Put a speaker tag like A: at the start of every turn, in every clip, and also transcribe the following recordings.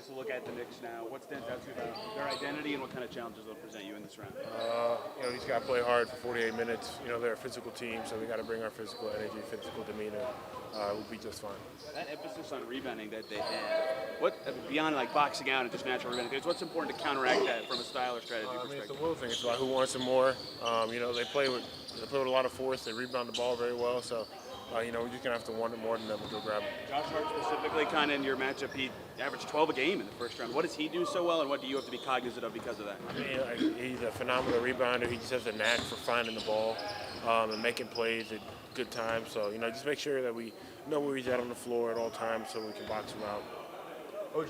A: us a look at the Knicks now. What stands out to you about their identity and what kind of challenges they'll present you in this round?
B: You just got to play hard for 48 minutes. They're a physical team, so we got to bring our physical energy, physical demeanor. We'll be just fine.
A: That emphasis on rebounding that they have, what beyond like boxing out and just natural rebounding, what's important to counteract that from a style or strategy perspective?
B: It's a little thing. It's about who wants it more. They play with a lot of force. They rebound the ball very well. So, we're just gonna have to want it more than them to go grab it.
A: Josh Hart specifically, kind of in your matchup, he averaged 12 a game in the first round. What does he do so well, and what do you have to be cognizant of because of that?
B: He's a phenomenal rebounder. He just has a knack for finding the ball and making plays at good times. So, just make sure that we know where he's at on the floor at all times so we can box him out.
C: OG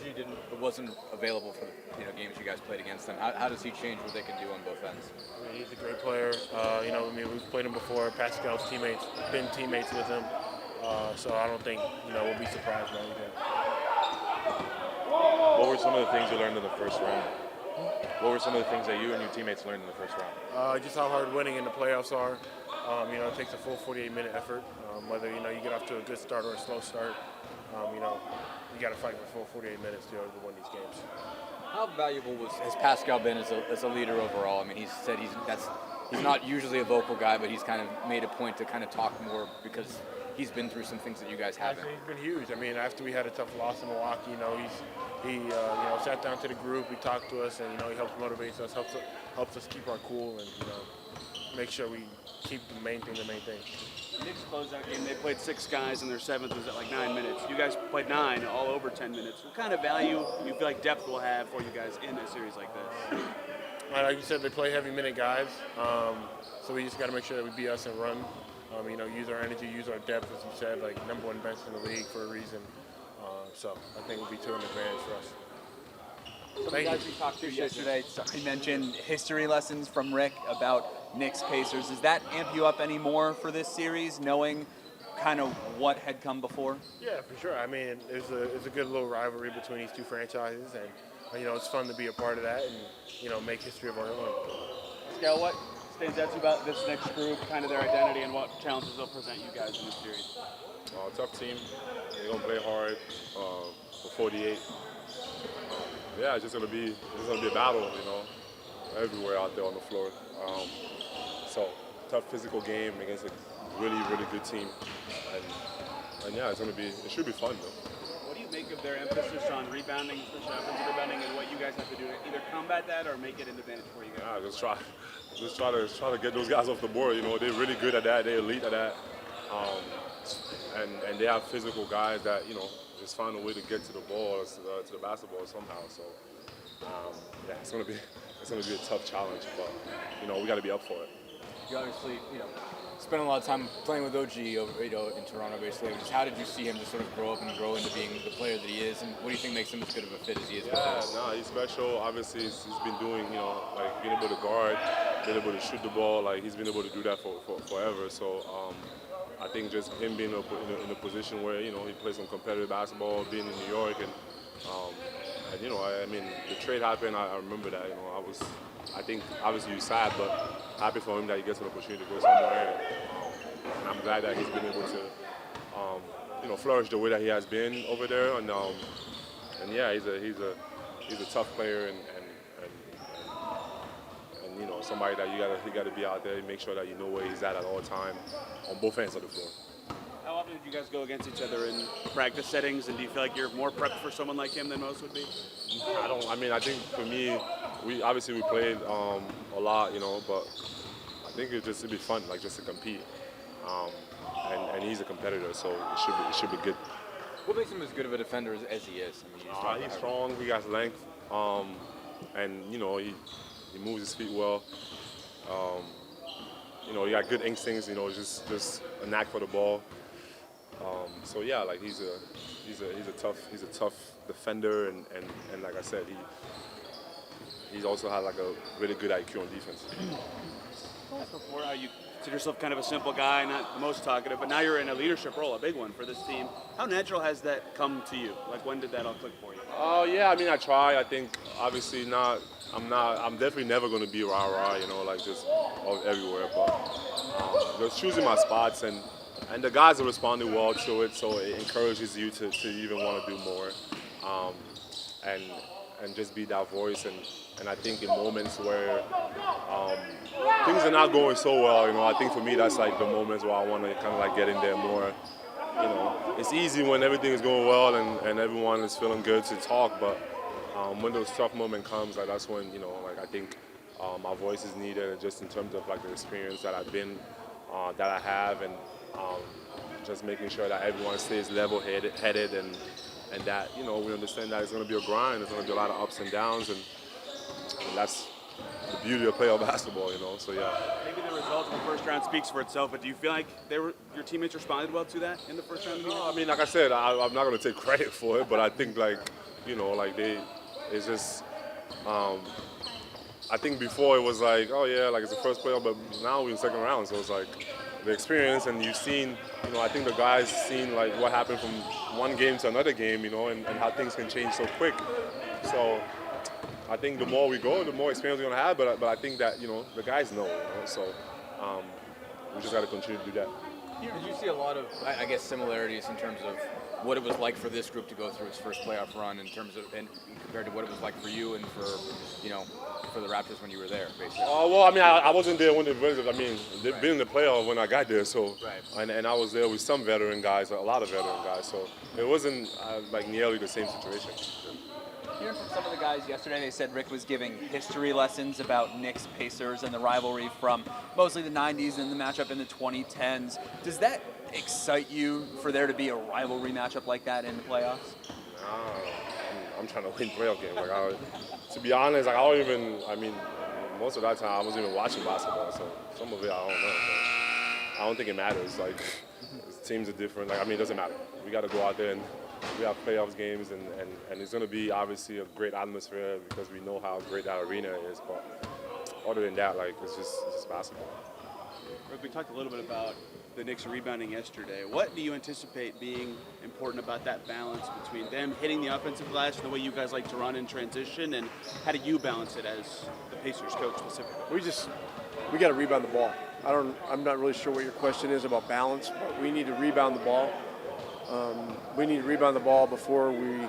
C: wasn't available for the games you guys played against them. How does he change what they can do on both ends?
B: He's a great player. We've played him before. Pascal's been teammates with him. So I don't think we'll be surprised by anything.
D: What were some of the things you learned in the first round? What were some of the things that you and your teammates learned in the first round?
B: Just how hard winning in the playoffs are. It takes a full 48-minute effort. Whether you get off to a good start or a slow start, you got to fight for full 48 minutes to win these games.
C: How valuable has Pascal been as a leader overall? I mean, he said he's not usually a vocal guy, but he's kind of made a point to kind of talk more because he's been through some things that you guys haven't.
B: He's been huge. I mean, after we had a tough loss in Milwaukee, he sat down to the group, he talked to us, and he helps motivate us, helps us keep our cool, and make sure we keep the main thing.
A: Knicks closeout game, they played 6 guys, and their 7th was at like 9 minutes. You guys played 9, all over 10 minutes. What kind of value do you feel like depth will have for you guys in a series like this?
B: Like you said, they play heavy minute guys, so we just got to make sure that we beat us and run. Use our energy, use our depth, as you said, like number 1 bench in the league for a reason. So I think it will be 2 an advantage for us.
E: Some of the guys we talked to yesterday, he mentioned history lessons from Rick about Knicks Pacers. Does that amp you up any more for this series, knowing kind of what had come before?
B: Yeah, for sure. I mean, it's a good little rivalry between these two franchises, and it's fun to be a part of that and make history of our own.
A: Pascal, what stands out to you about this next group, kind of their identity, and what challenges they'll present you guys in this series?
D: Tough team. They're gonna play hard for 48. Yeah, it's just gonna be a battle, everywhere out there on the floor. So tough physical game against a really, really good team, and yeah, it should be fun though.
A: What do you make of their emphasis on rebounding, especially offensive rebounding, and what you guys have to do to either combat that or make it an advantage for you guys?
D: Yeah, just try to get those guys off the board. They're really good at that. They're elite at that, and they have physical guys that just find a way to get to the ball, to the basketball somehow. So yeah, it's gonna be a tough challenge, but we got to be up for it.
C: You obviously spent a lot of time playing with OG over in Toronto, basically. Just how did you see him just sort of grow up and grow into being the player that he is, and what do you think makes him as good of a fit as he is?
D: Yeah, he's special. Obviously, he's been doing like being able to guard, being able to shoot the ball. Like he's been able to do that for forever. So I think just him being in a position where he plays some competitive basketball, being in New York, and I mean the trade happened. I remember that. I think obviously you're sad, but happy for him that he gets an opportunity to go somewhere. And I'm glad that he's been able to flourish the way that he has been over there. And yeah, he's a tough player and somebody that you gotta be out there and make sure that you know where he's at all time on both ends of the floor.
A: How often do you guys go against each other in practice settings, and do you feel like you're more prepped for someone like him than most would be?
D: I think for me, we played a lot, but I think it'd be fun, like just to compete. And he's a competitor, so it should be good.
C: What makes him as good of a defender as he is? I mean,
D: he's strong. He has length, and he moves his feet well. He got good instincts. Just a knack for the ball. So yeah, like he's a tough defender, and like I said, he's also had like a really good IQ on defense.
A: Before, how you consider yourself kind of a simple guy, not the most talkative, but now you're in a leadership role, a big one for this team. How natural has that come to you? Like, when did that all click for you?
D: Yeah, I try. I think obviously not. I'm definitely never going to be rah-rah, like just everywhere. But just choosing my spots, and the guys are responding well to it, so it encourages you to even want to do more. and just be that voice. And I think in moments where things are not going so well, I think for me that's like the moments where I want to kind of like get in there more. It's easy when everything is going well and everyone is feeling good to talk, but when those tough moments comes, like that's when I think my voice is needed, and just in terms of like the experience that that I have, and just making sure that everyone stays level-headed and that we understand that it's going to be a grind. There's going to be a lot of ups and downs, and that's the beauty of playoff basketball. So yeah.
A: Maybe the result of the first round speaks for itself, but do you feel like your teammates responded well to that in the first round?
D: No, I mean, like I said, I'm not going to take credit for it, but I think it's just. I think before it was like, oh yeah, like it's the first playoff, but now we're in second round, so it's like the experience, and you've seen, I think the guys seen like what happened from one game to another game, and how things can change so quick. So I think the more we go, the more experience we're gonna have. But I think that the guys know, so we just got to continue to do that.
C: Did you see a lot of, I guess, similarities in terms of what it was like for this group to go through its first playoff run, in terms of, and compared to what it was like for you and for the Raptors when you were there, basically?
D: Well, I mean, I wasn't there when they've been in the playoff when I got there, so
C: right.
D: and I was there with some veteran guys, a lot of veteran guys, so it wasn't like nearly the same situation.
E: Hearing from some of the guys yesterday, they said Rick was giving history lessons about Knicks Pacers and the rivalry from mostly the 90s and the matchup in the 2010s. Does that excite you for there to be a rivalry matchup like that in the playoffs?
D: I'm trying to win playoff games. To be honest, most of that time I wasn't even watching basketball, so some of it I don't know. But I don't think it matters. Like, teams are different. It doesn't matter. We got to go out there and we have playoffs games, and it's going to be obviously a great atmosphere because we know how great that arena is. But other than that, it's just basketball.
A: Rick, we talked a little bit about the Knicks rebounding yesterday. What do you anticipate being important about that balance between them hitting the offensive glass and the way you guys like to run in transition, and how do you balance it as the Pacers coach specifically?
F: We got to rebound the ball. I'm not really sure what your question is about balance, but we need to rebound the ball. We need to rebound the ball before we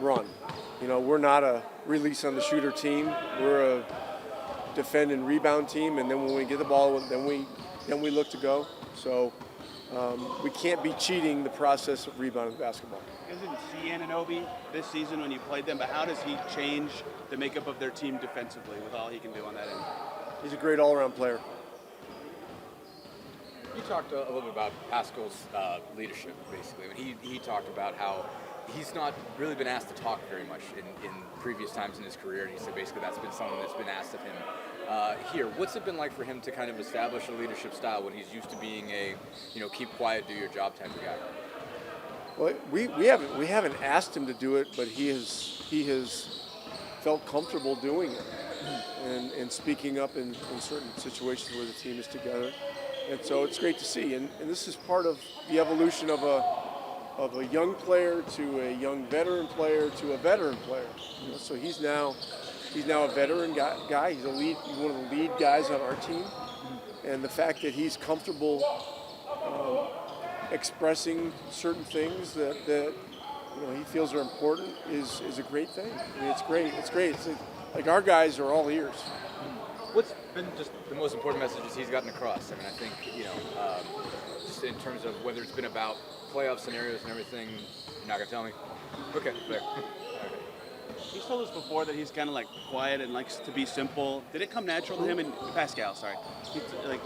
F: run. We're not a release on the shooter team. We're a defend and rebound team, and then when we get the ball, then we look to go. So we can't be cheating the process of rebounding basketball.
A: You guys didn't see Anunoby this season when you played them, but how does he change the makeup of their team defensively with all he can do on that end?
F: He's a great all-around player.
C: You talked a little bit about Pascal's leadership, basically. He talked about how he's not really been asked to talk very much in previous times in his career, and he said basically that's been something that's been asked of him. Here, what's it been like for him to kind of establish a leadership style when he's used to being a, keep quiet, do your job type of guy?
F: Well, we haven't asked him to do it, but he has felt comfortable doing it and speaking up in certain situations where the team is together. And so it's great to see. And this is part of the evolution of a young player to a young veteran player to a veteran player. So he's now a veteran guy. He's one of the lead guys on our team. And the fact that he's comfortable expressing certain things that he feels are important is a great thing. It's great. It's like our guys are all ears.
C: What's been just the most important messages he's gotten across? I think, just in terms of whether it's been about playoff scenarios and everything, you're not going to tell me? Okay, fair.
A: He's told us before that he's kind of quiet and likes to be simple. Did it come natural to him, and Pascal, sorry,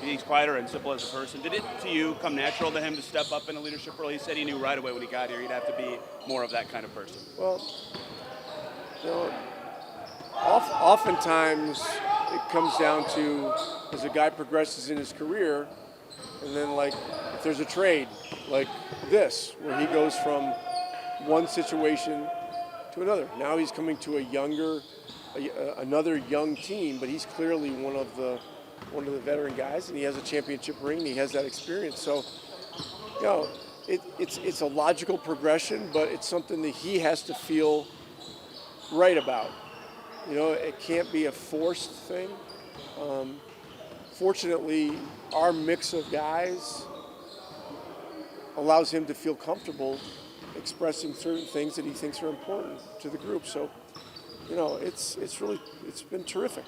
A: he's quieter and simple as a person. Did it to you come natural to him to step up in a leadership role? He said he knew right away when he got here he'd have to be more of that kind of person.
F: Well, oftentimes it comes down to, as a guy progresses in his career, and then if there's a trade like this, where he goes from one situation to another. Now he's coming to another young team, but he's clearly one of the veteran guys, and he has a championship ring, and he has that experience. So, it's a logical progression, but it's something that he has to feel right about. It can't be a forced thing. Fortunately, our mix of guys allows him to feel comfortable expressing certain things that he thinks are important to the group. So, it's been terrific.